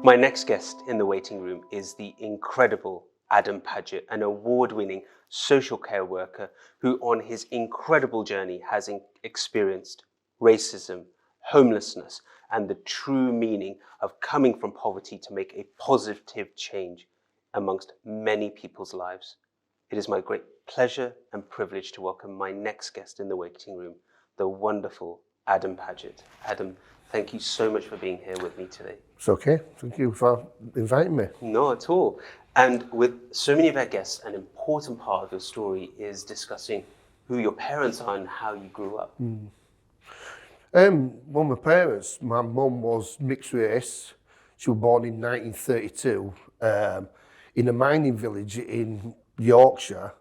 My next guest in the waiting room is the incredible Adam Pagett, an award-winning social care worker who on his incredible journey has experienced racism, homelessness, and the true meaning of coming from poverty to make a positive change amongst many people's lives. It is my great pleasure and privilege to welcome my next guest in the waiting room, the wonderful Adam Pagett. Adam, thank you so much for being here with me today. It's okay. Thank you for inviting me. No, at all. And with so many of our guests, an important part of your story is discussing who your parents are and how you grew up. Well, my parents, my mum was mixed race. She was born in 1932 in a mining village in Yorkshire.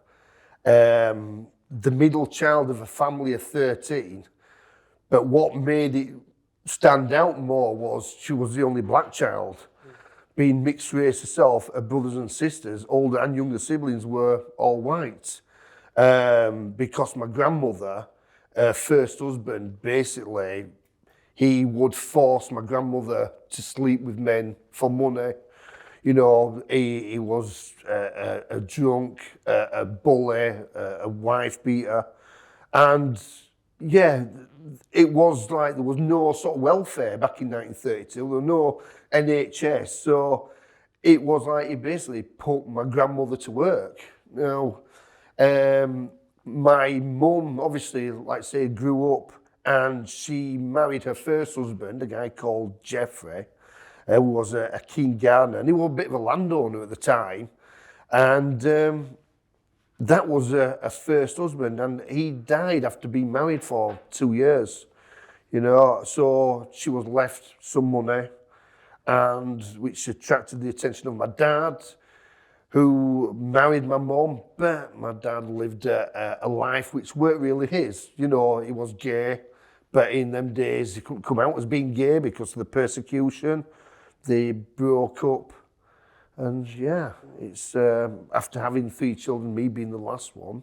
The middle child of a family of 13. But what made it stand out more was she was the only black child. Being mixed race herself, her brothers and sisters, older and younger siblings, were all white. Because my grandmother, her first husband, basically, he would force my grandmother to sleep with men for money. You know, he was a drunk, a bully, a wife beater. And yeah, it was like there was no sort of welfare back in 1932. There was no NHS. So it was like he basically put my grandmother to work. You know, my mum, obviously, like I say, grew up and she married her first husband, a guy called Jeffrey, who was a keen gardener. And he was a bit of a landowner at the time. And that was a first husband, and he died after being married for 2 years, you know, so she was left some money, and which attracted the attention of my dad, who married my mum, but my dad lived a life which weren't really his. You know, he was gay, but in them days he couldn't come out as being gay because of the persecution. They broke up. And yeah, it's after having 3 children, me being the last one,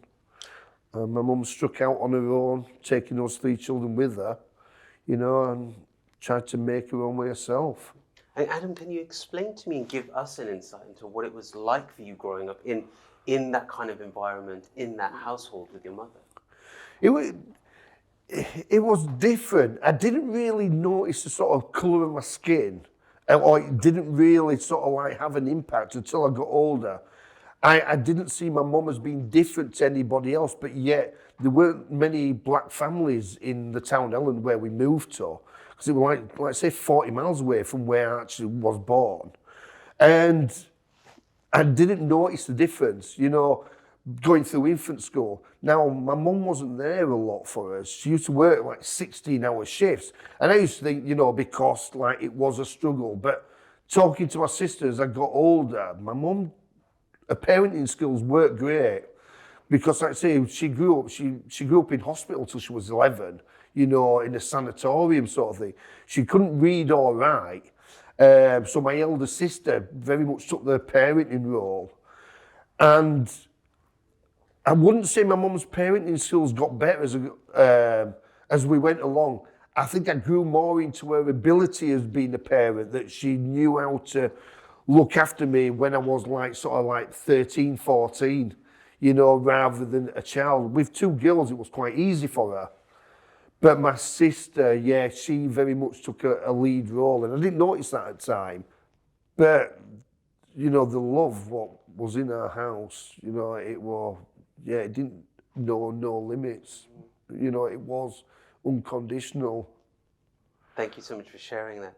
my mum struck out on her own, taking those 3 children with her, you know, and tried to make her own way herself. And Adam, can you explain to me and give us an insight into what it was like for you growing up in that kind of environment, in that household with your mother? It was different. I didn't really notice the sort of colour of my skin. Or it didn't really sort of like have an impact until I got older. I didn't see my mum as being different to anybody else, but yet there weren't many black families in the town Elland where we moved to, because it was like say 40 miles away from where I actually was born. And I didn't notice the difference, you know, going through infant school. Now, my mum wasn't there a lot for us. She used to work like 16-hour shifts. And I used to think, you know, because like it was a struggle. But talking to my sister as I got older, my mum, her parenting skills weren't great. Because like I say, she grew up in hospital till she was 11, you know, in a sanatorium sort of thing. She couldn't read or write. So my elder sister very much took the parenting role. And I wouldn't say my mum's parenting skills got better as we went along. I think I grew more into her ability as being a parent, that she knew how to look after me when I was like sort of like 13, 14, you know, rather than a child. With 2 girls, it was quite easy for her. But my sister, yeah, she very much took a lead role, and I didn't notice that at the time. But, you know, the love what was in our house, you know, it was... Yeah, it didn't know no limits. You know, it was unconditional. Thank you so much for sharing that.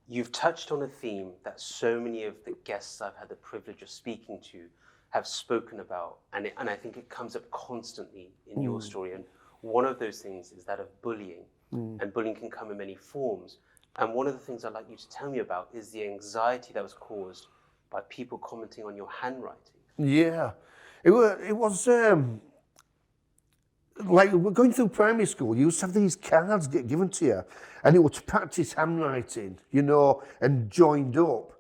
You've touched on a theme that so many of the guests I've had the privilege of speaking to have spoken about, and I think it comes up constantly in your story. And one of those things is that of bullying, and bullying can come in many forms. And one of the things I'd like you to tell me about is the anxiety that was caused by people commenting on your handwriting. Yeah. It was like we're going through primary school. You used to have these cards get given to you, and it was to practice handwriting, you know, and joined up.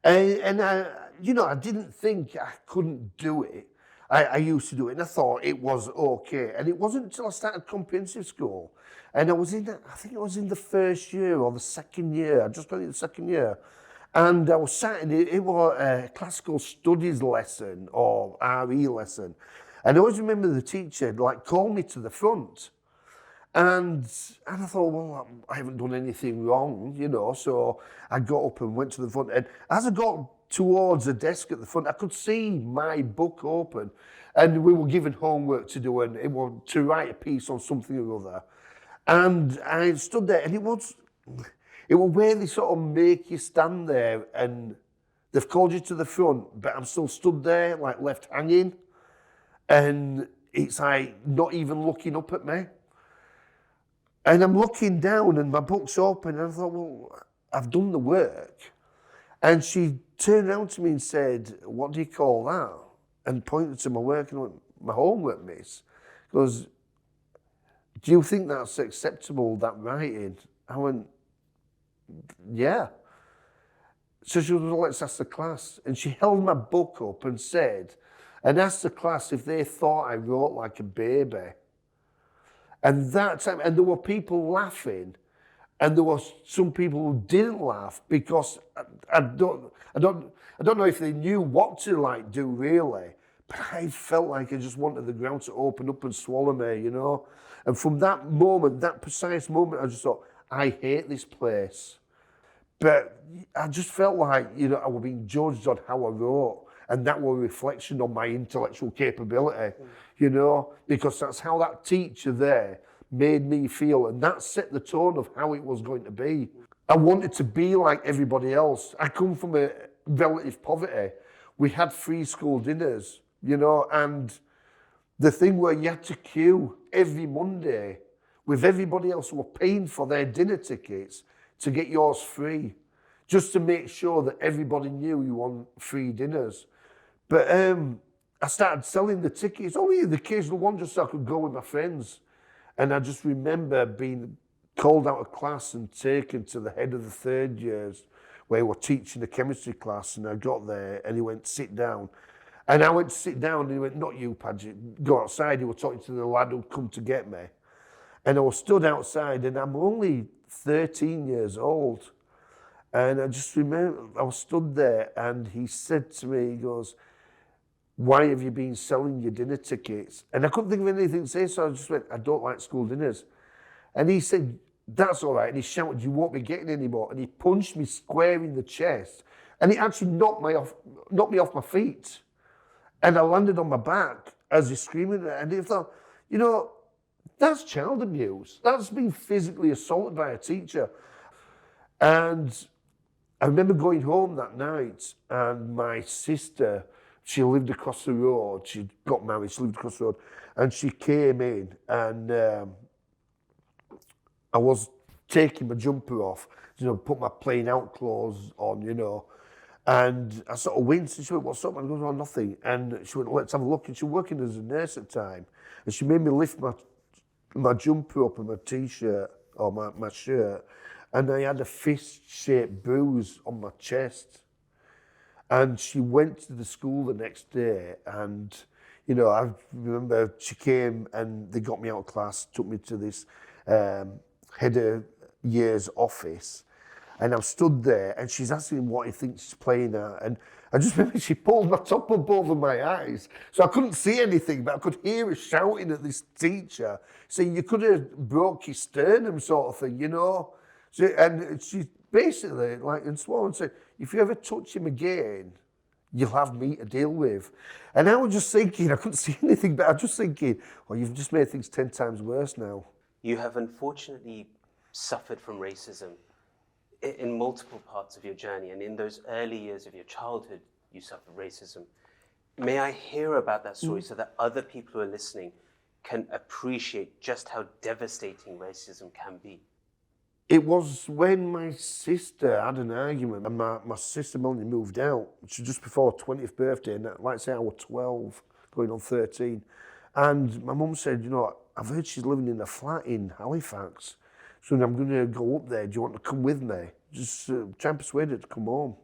And I, you know, I didn't think I couldn't do it. I used to do it, and I thought it was okay. And it wasn't until I started comprehensive school, and I think I was in the first year or the second year. I just got in the second year. And I was sat in it was a classical studies lesson or RE lesson. And I always remember the teacher like called me to the front. And I thought, well, I haven't done anything wrong, you know. So I got up and went to the front. And as I got towards the desk at the front, I could see my book open. And we were given homework to do, and it was to write a piece on something or other. And I stood there, and it was where they sort of make you stand there, and they've called you to the front, but I'm still stood there, like left hanging. And it's like not even looking up at me. And I'm looking down and my book's open, and I thought, well, I've done the work. And she turned around to me and said, what do you call that? And pointed to my work and went, my homework, miss. Goes, do you think that's acceptable, that writing? I went, yeah. So she was, well, let's ask the class. And she held my book up and said, and asked the class if they thought I wrote like a baby. And that time, and there were people laughing, and there were some people who didn't laugh because I don't know if they knew what to like do really, but I felt like I just wanted the ground to open up and swallow me, you know. And from that moment, that precise moment, I just thought, I hate this place. But I just felt like, you know, I was being judged on how I wrote. And that was a reflection on my intellectual capability, you know, because that's how that teacher there made me feel. And that set the tone of how it was going to be. I wanted to be like everybody else. I come from a relative poverty. We had free school dinners, you know, and the thing where you had to queue every Monday with everybody else who were paying for their dinner tickets to get yours free, just to make sure that everybody knew you won free dinners. But I started selling the tickets, only the occasional one, just so I could go with my friends. And I just remember being called out of class and taken to the head of the third years where we were teaching the chemistry class, and I got there and he went, sit down. And I went to sit down and he went, not you, Pagett, go outside. He was talking to the lad who'd come to get me. And I was stood outside and I'm only 13 years old. And I just remember, I was stood there and he said to me, he goes, why have you been selling your dinner tickets? And I couldn't think of anything to say, so I just went, I don't like school dinners. And he said, that's all right. And he shouted, you won't be getting any more. And he punched me square in the chest. And he actually knocked me off my feet. And I landed on my back as he's screaming. And he thought, you know, that's child abuse. That's being physically assaulted by a teacher. And I remember going home that night, and my sister, she lived across the road. She got married, she lived across the road. And she came in, and I was taking my jumper off, you know, put my playing out clothes on, you know. And I sort of winced, and she went, what's up? And I goes, oh, nothing. And she went, let's have a look. And she was working as a nurse at the time. And she made me lift my jumper up and my T-shirt, or my shirt. And I had a fist-shaped bruise on my chest. And she went to the school the next day, and, you know, I remember she came and they got me out of class, took me to this head of year's office, and I'm stood there, and she's asking what he thinks she's playing at, and I just remember she pulled my top up over my eyes, so I couldn't see anything, but I could hear her shouting at this teacher, saying, you could have broke your sternum sort of thing, you know? So, and she basically, like, and swore and said, if you ever touch him again, you'll have me to deal with. And I was just thinking, I couldn't see anything, but I was just thinking, well, you've just made things 10 times worse now. You have unfortunately suffered from racism in multiple parts of your journey, and in those early years of your childhood, you suffered racism. May I hear about that story so that other people who are listening can appreciate just how devastating racism can be? It was when my sister had an argument, and my sister Melanie moved out, which was just before her 20th birthday, and like I say, I was 12, going on 13. And my mum said, you know, I've heard she's living in a flat in Halifax, so I'm going to go up there. Do you want to come with me? Just try and persuade her to come home.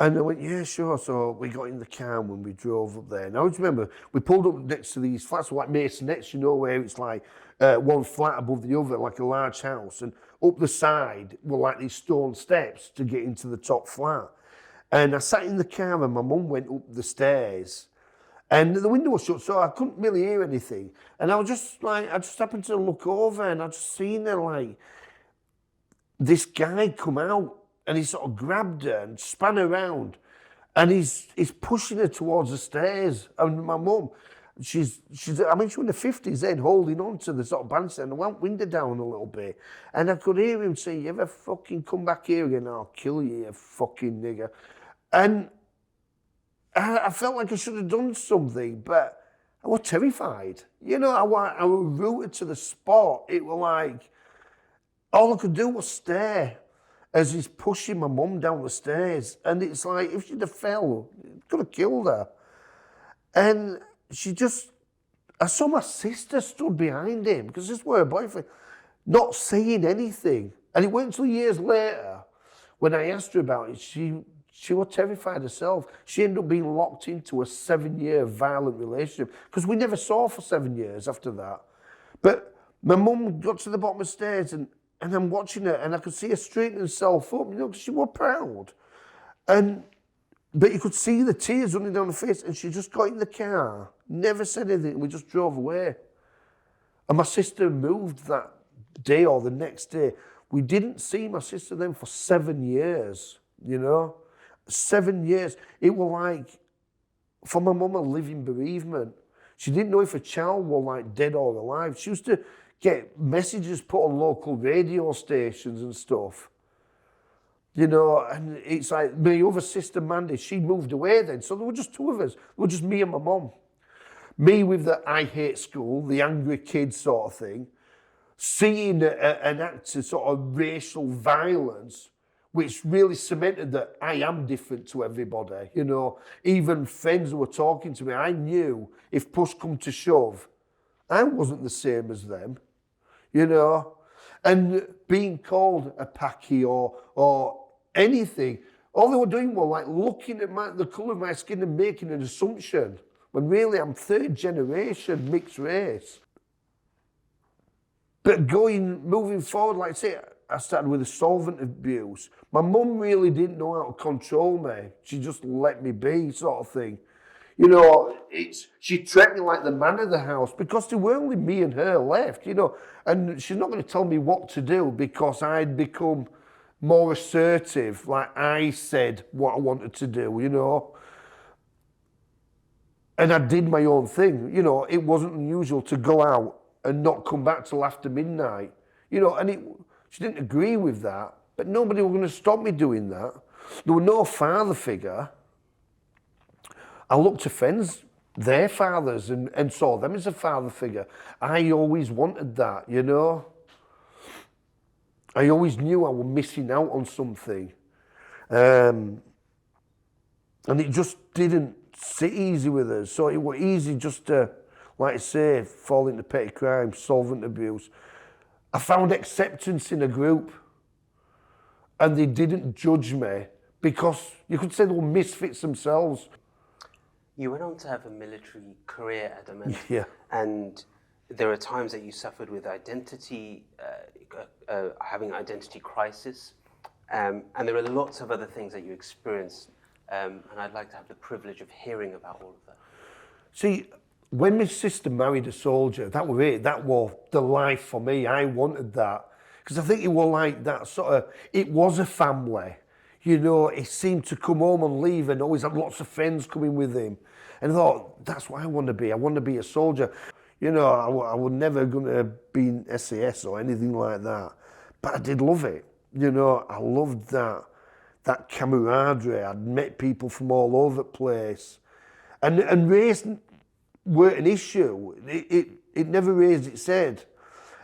And I went, yeah, sure. So we got in the car when we drove up there. And I always remember we pulled up next to these flats, like masonettes, you know, where it's like one flat above the other, like a large house. And up the side were like these stone steps to get into the top flat. And I sat in the car and my mum went up the stairs. And the window was shut, so I couldn't really hear anything. And I was just like, I just happened to look over and I just seen her like, this guy come out and he sort of grabbed her and span around and he's pushing her towards the stairs. And my mum, she's I mean, she was in the 50s then, holding on to the sort of banister and I went window down a little bit. And I could hear him say, you ever fucking come back here again, I'll kill you, you fucking nigger. And I felt like I should have done something, but I was terrified. You know, I was rooted to the spot. It was like, all I could do was stare as he's pushing my mum down the stairs. And it's like, if she'd have fell, it could have killed her. And she just, I saw my sister stood behind him, because this was her boyfriend, not saying anything. And it wasn't until years later, when I asked her about it, she was terrified herself. She ended up being locked into a 7-year violent relationship, because we never saw for 7 years after that. But my mum got to the bottom of the stairs and I'm watching her and I could see her straighten herself up, you know, because she was proud. But you could see the tears running down her face and she just got in the car, never said anything, we just drove away. And my sister moved that day or the next day. We didn't see my sister then for 7 years, you know. 7 years. It was like, for my mum, a living bereavement. She didn't know if a child was like dead or alive. She used to get messages put on local radio stations and stuff. You know, and it's like my other sister, Mandy, she moved away then. So there were just two of us. There were just me and my mum. Me with the I hate school, the angry kid sort of thing. Seeing an act of sort of racial violence, which really cemented that I am different to everybody. You know, even friends who were talking to me, I knew if push come to shove, I wasn't the same as them. You know, and being called a Paki or anything, all they were doing was like looking at the colour of my skin and making an assumption, when really I'm third generation mixed race. But moving forward, like I say, I started with the solvent abuse. My mum really didn't know how to control me. She just let me be, sort of thing. You know, she treated me like the man of the house because there were only me and her left, you know. And she's not going to tell me what to do because I'd become more assertive, like I said what I wanted to do, you know. And I did my own thing, you know. It wasn't unusual to go out and not come back till after midnight, you know. And she didn't agree with that, but nobody was going to stop me doing that. There was no father figure. I looked to friends, their fathers, and saw them as a father figure. I always wanted that, you know. I always knew I was missing out on something. And it just didn't sit easy with us. So it was easy just to, like I say, fall into petty crime, solvent abuse. I found acceptance in a group. And they didn't judge me because you could say they were misfits themselves. You went on to have a military career, Adam, Yeah. And there are times that you suffered with identity, having identity crisis, and there are lots of other things that you experienced, and I'd like to have the privilege of hearing about all of that. See, when my sister married a soldier, that was it. That was the life for me. I wanted that because I think it was like that sort of. It was a family. You know, he seemed to come home and leave and always had lots of friends coming with him. And I thought, that's what I want to be. I want to be a soldier. You know, I was never going to be in SAS or anything like that. But I did love it. You know, I loved that camaraderie. I'd met people from all over the place. And race weren't an issue. It never raised its head.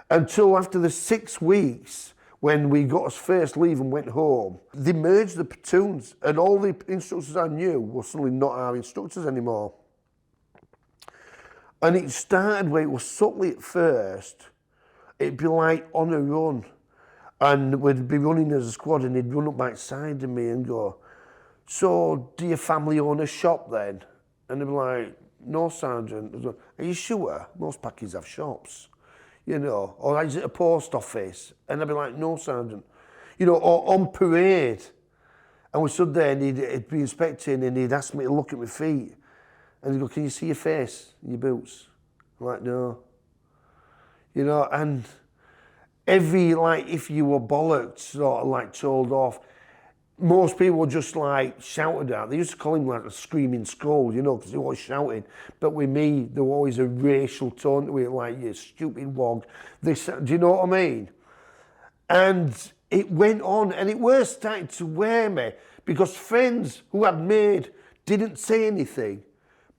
Until after the 6 weeks, when we got us first leave and went home, they merged the platoons and all the instructors I knew were suddenly not our instructors anymore. And it started where it was subtly at first. It'd be like on a run and we'd be running as a squad and he'd run up by the side of me and go, so do your family own a shop then? And they'd be like, no, Sergeant. I'd go, are you sure? Most packies have shops, you know, or is it a post office? And I'd be like, no, Sergeant. You know, or on parade, and we stood there and he'd be inspecting and he'd ask me to look at my feet. And he'd go, can you see your face and your boots? I'm like, no. You know, and every, like, if you were bollocked, sort of like told off, most people were just like shouted at. They used to call him like a screaming skull, you know, because they were always shouting. But with me, there was always a racial tone to it, like, you stupid wog. This, do you know what I mean? And it went on, and it was starting to wear me because friends who I'd made didn't say anything.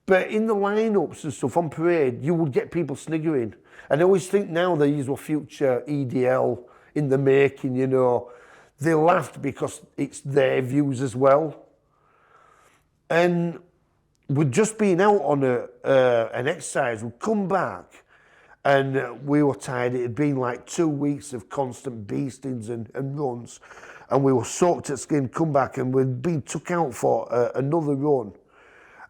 But in the lineups and stuff on parade, you would get people sniggering. And I always think now these were future EDL in the making, you know. They laughed because it's their views as well. And we'd just been out on an exercise, we'd come back, and we were tired. It had been like 2 weeks of constant beastings and runs. And we were soaked at skin, come back, and we'd been took out for another run.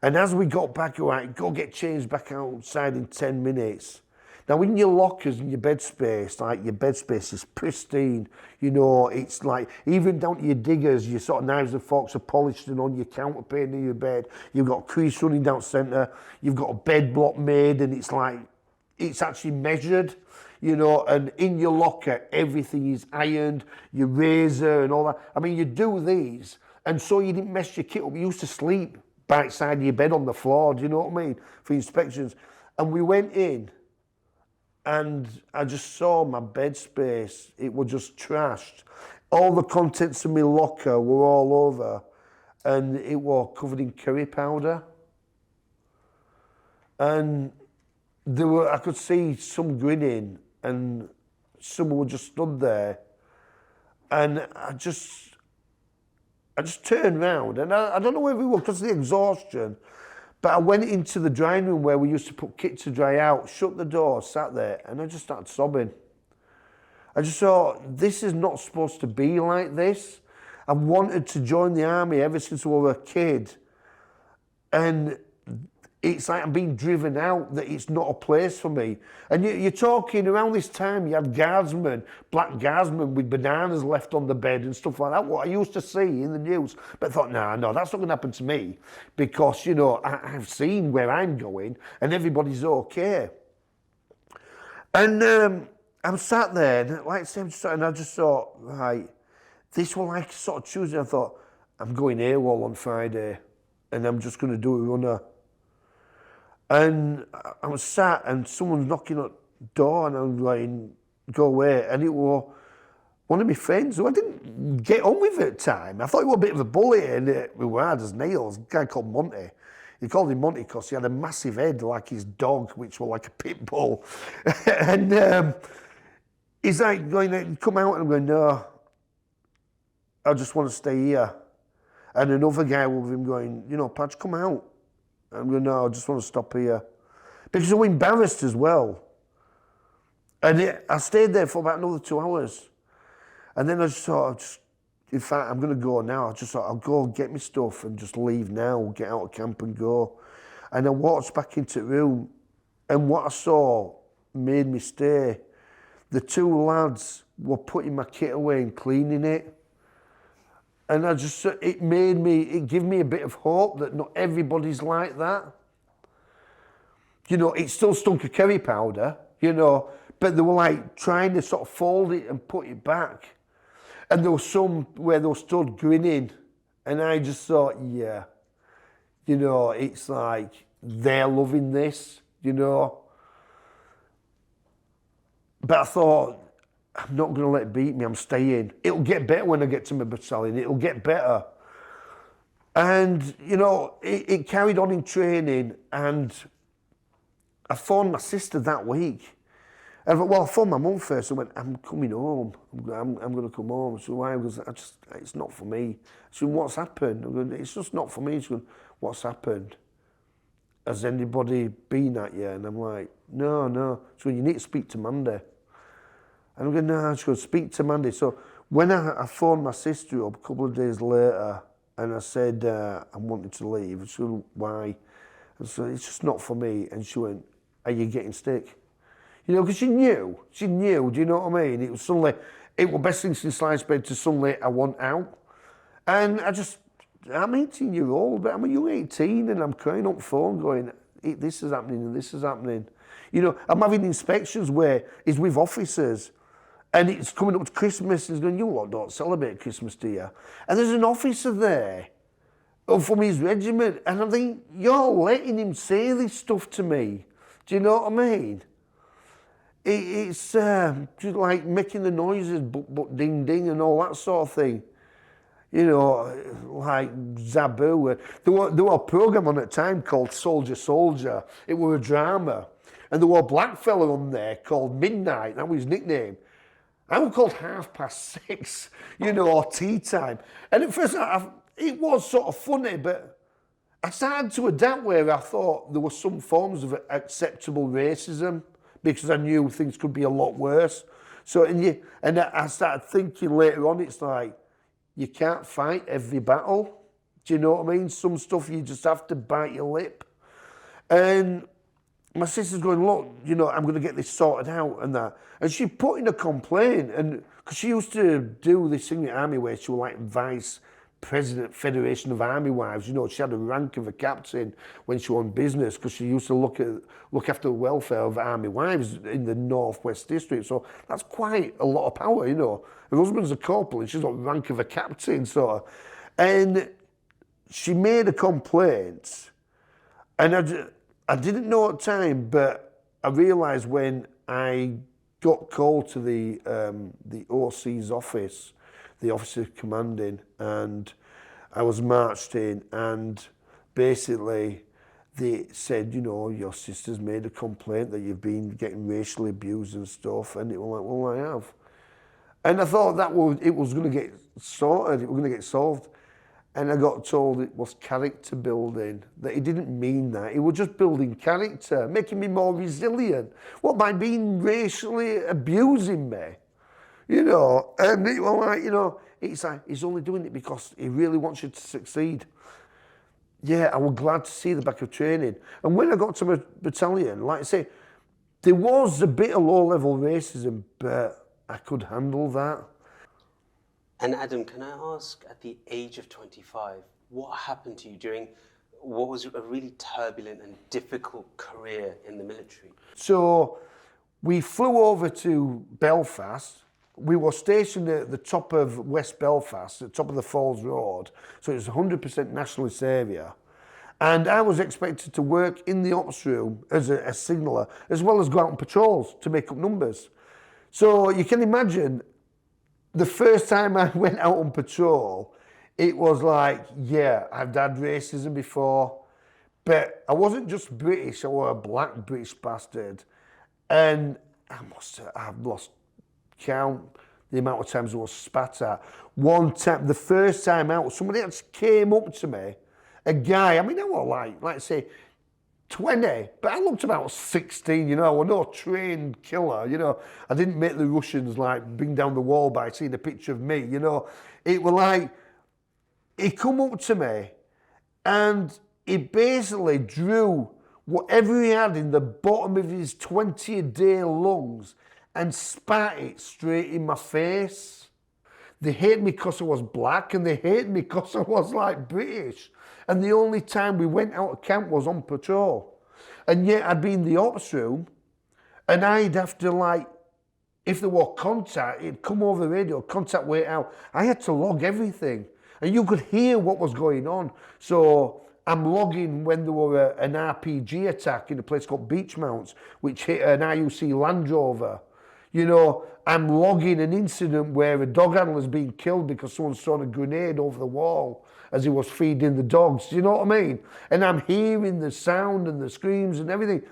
And as we got back, you're like, go get changed back outside in 10 minutes. Now, in your lockers and your bed space, like, your bed space is pristine. You know, it's like, even down to your diggers, your sort of knives and forks are polished and on your counterpane in your bed. You've got a crease running down centre. You've got a bed block made, and it's like, it's actually measured, you know, and in your locker, everything is ironed, your razor and all that. I mean, you do these, and so you didn't mess your kit up. You used to sleep by side of your bed on the floor, do you know what I mean, for inspections. And we went in, and I just saw my bed space. It was just trashed. All the contents of my locker were all over, and it was covered in curry powder. And I could see some grinning, and some were just stood there. And I just turned round, and I don't know where we were because of the exhaustion, but I went into the drying room where we used to put kit to dry out, shut the door, sat there, and I just started sobbing. I just thought, this is not supposed to be like this. I've wanted to join the army ever since I was a kid, and it's like I'm being driven out, that it's not a place for me. And you're talking, around this time, you had guardsmen, black guardsmen with bananas left on the bed and stuff like that, what I used to see in the news. But I thought, no, that's not going to happen to me, because, you know, I've seen where I'm going and everybody's okay. And I'm sat there, and like I said, and I just thought, right, this was like sort of Tuesday. I thought, I'm going AWOL on Friday, and I'm just going to do a runner. And I was sat, and someone's knocking at the door, and I'm like, go away. And it was one of my friends who I didn't get on with at the time. I thought he was a bit of a bully, and we were hard as nails. A guy called Monty. He called him Monty because he had a massive head like his dog, which was like a pit bull. And he's like going, come out, and I'm going, no, I just want to stay here. And another guy with him going, you know, Padge, come out. I'm going, no, I just want to stop here. Because I'm embarrassed as well. And I stayed there for about another 2 hours. And then I just thought, in fact, I'm going to go now. I just thought, I'll go get my stuff and just leave now, get out of camp and go. And I walked back into the room, and what I saw made me stay. The two lads were putting my kit away and cleaning it. And it gave me a bit of hope that not everybody's like that. You know, it still stunk of curry powder, you know, but they were like trying to sort of fold it and put it back. And there was some where they were stood grinning, and I just thought, yeah, you know, it's like they're loving this, you know. But I thought, I'm not going to let it beat me, I'm staying. It'll get better when I get to my battalion, it'll get better. And, you know, it carried on in training, and I phoned my sister that week. I phoned my mum first. I went, I'm coming home. I'm going to come home. So why? Because it's not for me. She said, what's happened? I'm going, it's just not for me. She goes, what's happened? Has anybody been at you? And I'm like, no. She goes, you need to speak to Mandy. And I'm going, no. She goes, speak to Mandy. So when I phoned my sister up a couple of days later, and I said, I'm wanting to leave. She said, why? I said, it's just not for me. And she went, are you getting sick? You know, because she knew, do you know what I mean? It was suddenly, it was best thing since sliced bread to suddenly I want out. And I'm 18-year-old, but I'm a young 18 and I'm crying up the phone going, this is happening and this is happening. You know, I'm having inspections where it's with officers and it's coming up to Christmas and he's going, you lot don't celebrate Christmas, do you? And there's an officer there from his regiment and I'm thinking, you're letting him say this stuff to me. Do you know what I mean? It's just like making the noises, but ding ding and all that sort of thing. You know, like Zabu. There were a program on at the time called Soldier Soldier. It was a drama. And there was a black fella on there called Midnight, that was his nickname. I was called 6:30, you know, or tea time. And at first, it was sort of funny, but I started to adapt where I thought there were some forms of acceptable racism because I knew things could be a lot worse. So, and I started thinking later on, it's like, you can't fight every battle. Do you know what I mean? Some stuff you just have to bite your lip. And my sister's going, look, you know, I'm going to get this sorted out and that. And she put in a complaint, and because she used to do this thing in the army where she was like vice president, Federation of Army Wives. You know, she had a rank of a captain when she won business because she used to look after the welfare of army wives in the Northwest District. So that's quite a lot of power, you know. Her husband's a corporal and she's got rank of a captain, sort of. And she made a complaint, and I didn't know at the time, but I realised when I got called to the OC's office, the officer commanding, and I was marched in, and basically they said, you know, your sister's made a complaint that you've been getting racially abused and stuff, and it was like, well, I have. And I thought it was going to get sorted, it was going to get solved. And I got told it was character building, that he didn't mean that. He was just building character, making me more resilient. What, by being racially abusing me? You know, and it was like, you know, it's like, he's only doing it because he really wants you to succeed. Yeah, I was glad to see the back of training. And when I got to my battalion, like I say, there was a bit of low-level racism, but I could handle that. And Adam, can I ask, at the age of 25, what happened to you during what was a really turbulent and difficult career in the military? So we flew over to Belfast. We were stationed at the top of West Belfast, at the top of the Falls Road. So it was 100% nationalist area. And I was expected to work in the ops room as a signaller, as well as go out on patrols to make up numbers. So you can imagine, the first time I went out on patrol, it was like, yeah, I've had racism before, but I wasn't just British, I was a black British bastard. And I've lost count the amount of times I was spat at. One time, the first time out, somebody else came up to me, a guy, I mean, I was like say, 20, but I looked about 16, you know, I was no trained killer, you know. I didn't make the Russians like bring down the wall by seeing a picture of me, you know. It was like, he come up to me and he basically drew whatever he had in the bottom of his 20-a-day lungs and spat it straight in my face. They hated me because I was black and they hated me because I was like British. And the only time we went out of camp was on patrol. And yet I'd be in the ops room and I'd have to like, if there were contact, it'd come over the radio, contact wait out. I had to log everything. And you could hear what was going on. So I'm logging when there were an RPG attack in a place called Beachmounts, which hit an IUC Land Rover. You know, I'm logging an incident where a dog handler's been killed because someone's thrown a grenade over the wall as he was feeding the dogs. Do you know what I mean? And I'm hearing the sound and the screams and everything.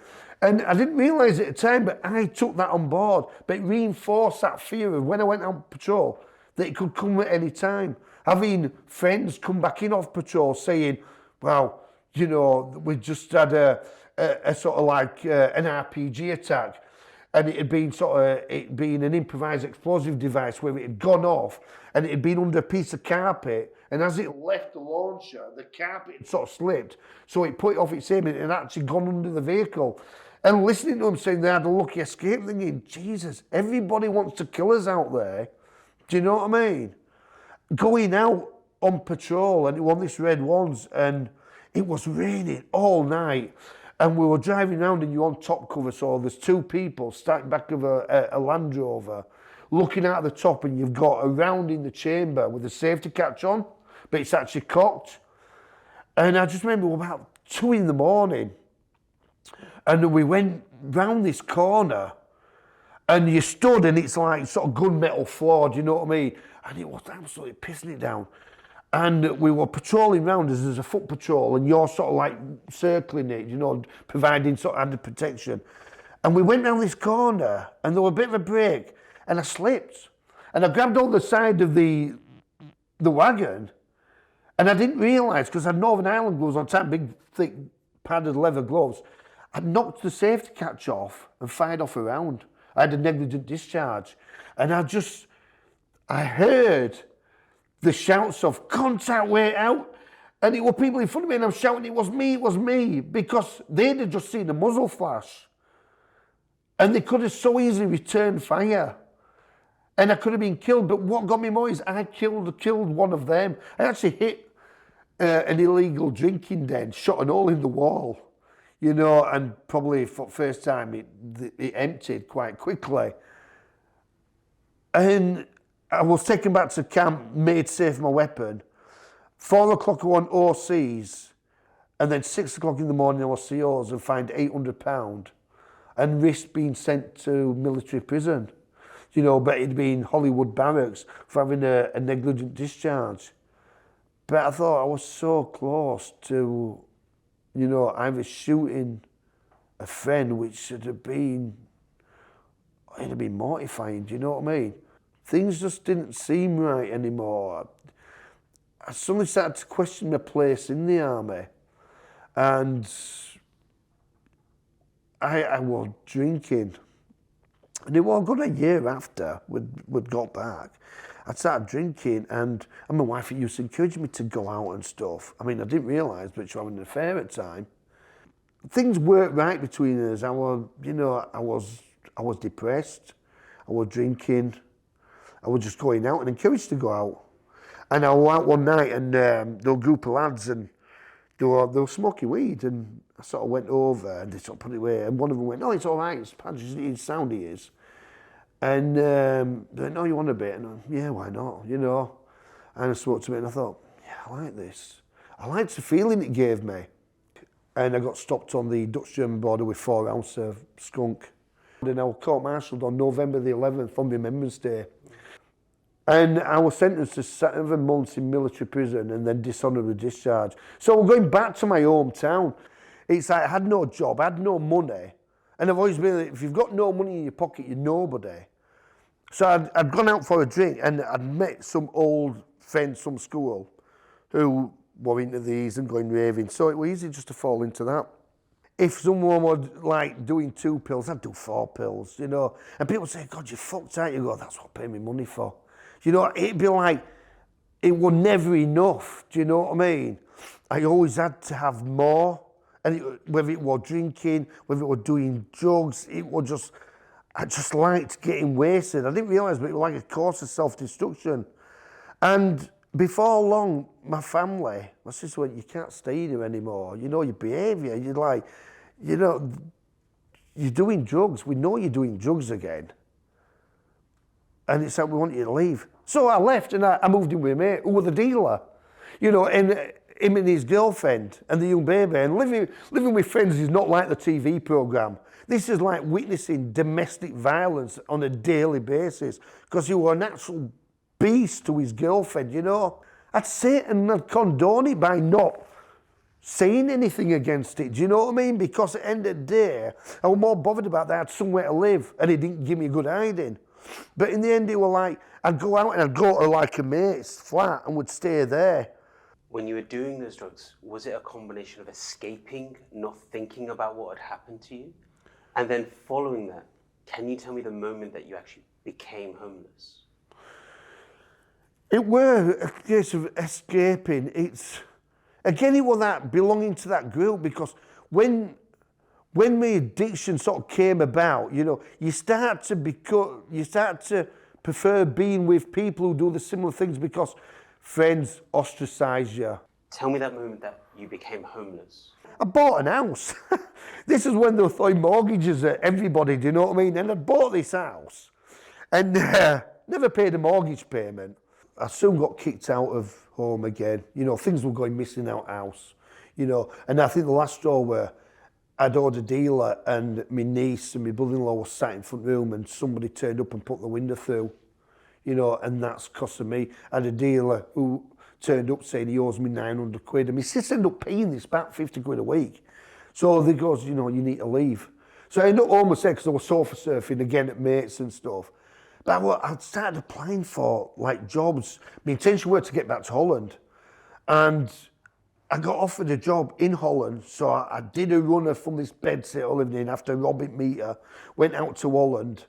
And I didn't realise at the time, but I took that on board. But it reinforced that fear of when I went on patrol, that it could come at any time. Having friends come back in off patrol saying, well, you know, we just had a sort of like an RPG attack. And it had been an improvised explosive device where it had gone off and it had been under a piece of carpet And as it left the launcher, the carpet sort of slipped. So it put it off its aim and it had actually gone under the vehicle. And listening to them saying they had a lucky escape, thinking, Jesus, everybody wants to kill us out there. Do you know what I mean? Going out on patrol, and it was this red ones, and it was raining all night. And we were driving around and you're on top cover, so there's two people stacked back of a Land Rover, looking out the top, and you've got a round in the chamber with a safety catch on, but it's actually cocked. And I just remember about 2 in the morning, and we went round this corner, and you stood, and it's like sort of gunmetal floor, do you know what I mean? And it was absolutely pissing it down. And we were patrolling round us as a foot patrol, and you're sort of like circling it, you know, providing sort of added protection. And we went down this corner, and there was a bit of a break, and I slipped. And I grabbed on the side of the wagon, and I didn't realise, because I had Northern Ireland gloves on top, big, thick, padded leather gloves. I knocked the safety catch off and fired off around. I had a negligent discharge. And I heard the shouts of contact way out, and it were people in front of me, and I'm shouting, it was me, because they'd have just seen the muzzle flash, and they could have so easily returned fire, and I could have been killed. But what got me more is I killed one of them. I actually hit an illegal drinking den, shot an hole in the wall, you know, and probably for the first time it emptied quite quickly, and I was taken back to camp, made safe my weapon. 4 o'clock I won OCs, and then 6 o'clock in the morning I was COs and fined £800 and risked being sent to military prison. You know, but it'd been Hollywood barracks for having a negligent discharge. But I thought I was so close to, you know, either shooting a friend, which should have been, it'd have been mortifying, do you know what I mean? Things just didn't seem right anymore. I suddenly started to question my place in the army. And I was drinking. And it was a good year after we'd got back. I started drinking, and my wife used to encourage me to go out and stuff. I mean, I didn't realise, but she was having an affair at the time. Things weren't right between us. I was depressed. I was drinking. I was just going out and encouraged to go out. And I was out one night, and there were a group of lads, and they were smoking weed, and I sort of went over, and they sort of put it away, and one of them went, "No, it's all right, it's Pagett, it's sound he is." And they went, "No, you want a bit?" And I went, "Yeah, why not, you know?" And I spoke to it, and I thought, yeah, I like this. I liked the feeling it gave me. And I got stopped on the Dutch-German border with 4 ounces of skunk. And I was court-martialed on November the 11th on the Remembrance Day. And I was sentenced to 7 months in military prison and then dishonourable discharge. So we're going back to my hometown. It's like I had no job, I had no money. And I've always been, if you've got no money in your pocket, you're nobody. So I'd gone out for a drink, and I'd met some old friends from school who were into these and going raving. So it was easy just to fall into that. If someone was like doing 2 pills, I'd do 4 pills, you know. And people say, "God, you're fucked out." You go, "That's what I pay me money for." You know, it'd be like, it was never enough, do you know what I mean? I always had to have more, and whether it was drinking, whether it was doing drugs, it was just, I just liked getting wasted. I didn't realise, but it was like a course of self-destruction. And before long, my family, my sister went, "You can't stay here anymore, you know, your behaviour, you're like, you know, you're doing drugs, we know you're doing drugs again. And it's like, we want you to leave." So I left, and I moved in with a mate who was a dealer, you know, and him and his girlfriend and the young baby. And living with friends is not like the TV programme. This is like witnessing domestic violence on a daily basis, because he was an actual beast to his girlfriend, you know. I'd sit and I'd condone it by not saying anything against it, do you know what I mean? Because at the end of the day, I was more bothered about that I had somewhere to live, and he didn't give me a good hiding. But in the end, it was like, I'd go out and I'd go to like a mate's flat and would stay there. When you were doing those drugs, was it a combination of escaping, not thinking about what had happened to you? And then following that, can you tell me the moment that you actually became homeless? It were a case of escaping. Again, it was that belonging to that group, because when my addiction sort of came about, you start to prefer being with people who do the similar things because friends ostracize you. Tell me that moment that you became homeless. I bought an house. This is when they were throwing mortgages at everybody, do you know what I mean? And I bought this house and never paid a mortgage payment. I soon got kicked out of home again. Things were going missing out house, and I think the last straw were I'd owed a dealer, and my niece and my brother-in-law were sat in front room, and somebody turned up and put the window through, and that's costing me. I had a dealer who turned up saying he owes me 900 quid, and my sister ended up paying this about 50 quid a week. So they goes, you need to leave. So I ended up homeless because I was sofa surfing again at mates and stuff. But I started applying for jobs. My intention was to get back to Holland, and I got offered a job in Holland. So I did a runner from this bedsit I lived in after Robin Meter, went out to Holland,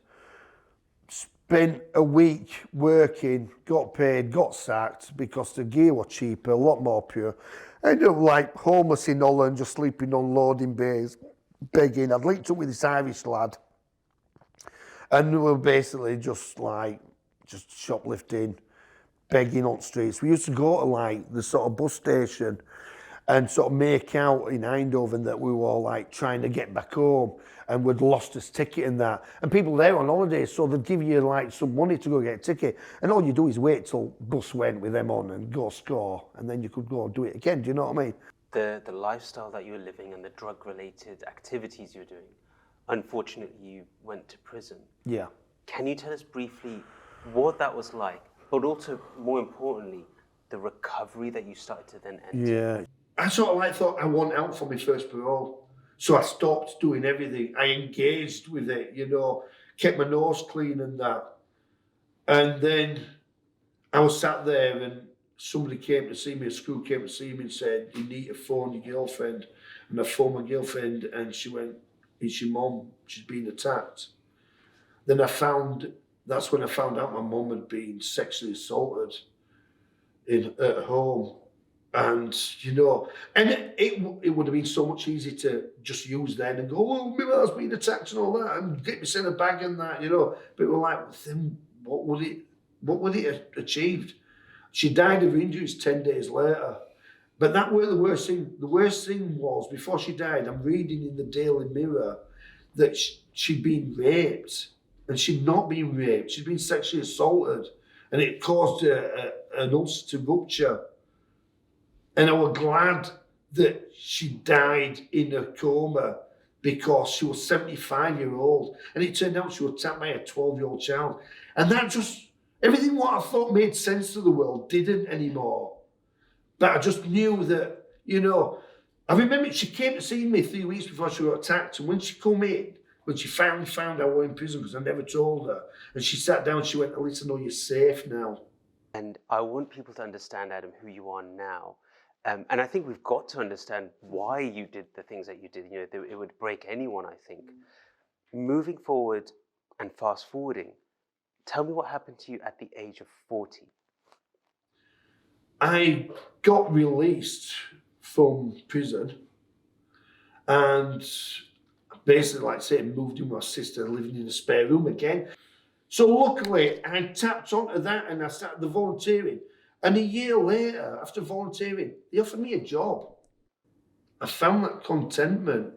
spent a week working, got paid, got sacked because the gear was cheaper, a lot more pure. I ended up homeless in Holland, just sleeping on loading bays, begging. I'd linked up with this Irish lad, and we were basically just shoplifting, begging on streets. We used to go to the sort of bus station and sort of make out in Eindhoven that we were all trying to get back home, and we'd lost his ticket and that. And people there on holiday, so they'd give you some money to go get a ticket, and all you do is wait till bus went with them on and go score, and then you could go do it again. Do you know what I mean? The lifestyle that you were living and the drug-related activities you were doing, unfortunately, you went to prison. Yeah. Can you tell us briefly what that was like, but also, more importantly, the recovery that you started to then enter? Yeah. I sort of thought I want out for my first parole. So I stopped doing everything. I engaged with it, kept my nose clean and that. And then I was sat there and somebody came to see me, a school came to see me and said, you need to phone your girlfriend. And I phoned my girlfriend and she went, it's your mum, she's been attacked. Then that's when I found out my mum had been sexually assaulted at home. And, and it would have been so much easier to just use then and go, oh, my mother's been attacked and all that, and get me in a bag and that, But we're like, then what would it have achieved? She died of injuries 10 days later. But that were the worst thing. The worst thing was, before she died, I'm reading in the Daily Mirror that she'd been raped, and she'd not been raped. She'd been sexually assaulted, and it caused an ulcer to rupture. And I was glad that she died in a coma because she was 75-year-old. And it turned out she was attacked by a 12-year-old child. And that just, everything what I thought made sense to the world didn't anymore. But I just knew that, I remember she came to see me 3 weeks before she was attacked. And when she come in, when she finally found I was in prison, because I never told her, and she sat down, she went, at least I know you're safe now. And I want people to understand, Adam, who you are now. And I think we've got to understand why you did the things that you did. It would break anyone, I think. Moving forward and fast forwarding, tell me what happened to you at the age of 40. I got released from prison and basically, like I say, moved in with my sister, living in a spare room again. So luckily, I tapped onto that and I started the volunteering. And a year later, after volunteering, they offered me a job. I found that contentment.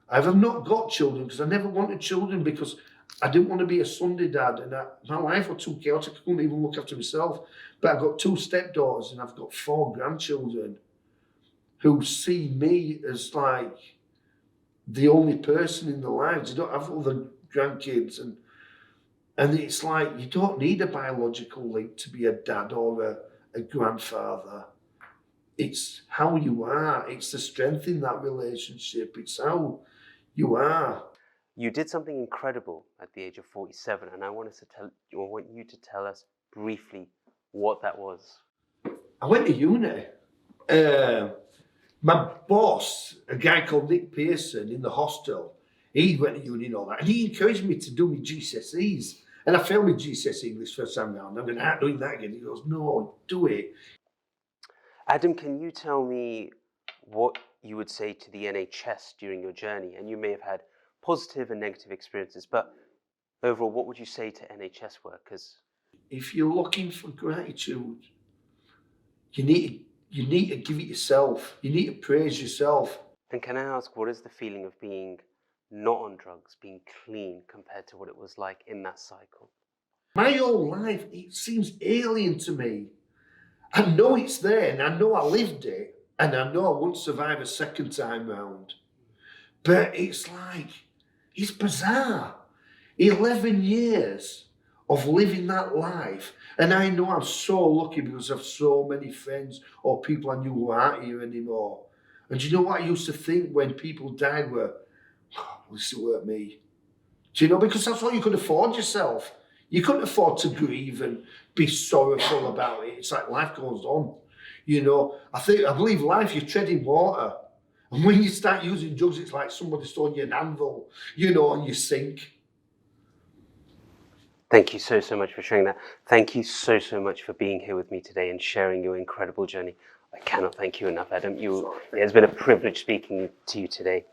I've not got children because I never wanted children because I didn't want to be a Sunday dad. And my life was too chaotic. I couldn't even look after myself. But I've got 2 stepdaughters and I've got 4 grandchildren who see me as the only person in their lives. They don't have other grandkids. And it's you don't need a biological link to be a dad or a grandfather. It's how you are. It's the strength in that relationship. It's how you are. You did something incredible at the age of 47, and I want you to tell us briefly what that was. I went to uni. My boss, a guy called Nick Pearson in the hostel, he went to uni and all that, and he encouraged me to do my GCSEs. And I failed my GCSE English first time round. I'm going, I'm doing that again. He goes, no, do it. Adam, can you tell me what you would say to the NHS during your journey? And you may have had positive and negative experiences, but overall, what would you say to NHS workers? If you're looking for gratitude, you need to give it yourself. You need to praise yourself. And can I ask, what is the feeling of being not on drugs, being clean, compared to what it was like in that cycle? My whole life, it seems alien to me. I know it's there, and I know I lived it, and I know I won't survive a second time round. But it's like, it's bizarre. 11 years of living that life. And I know I'm so lucky because I have so many friends or people I knew who aren't here anymore. And do you know what I used to think when people died were, oh, this weren't me. Do you know, because that's what you could afford yourself. You couldn't afford to grieve and be sorrowful about it. It's like life goes on. You know, I believe life, you're treading water. And when you start using drugs, it's like somebody's throwing you an anvil, you know, and you sink. Thank you so much for sharing that. Thank you so much for being here with me today and sharing your incredible journey. I cannot thank you enough, Adam. It has been a privilege speaking to you today.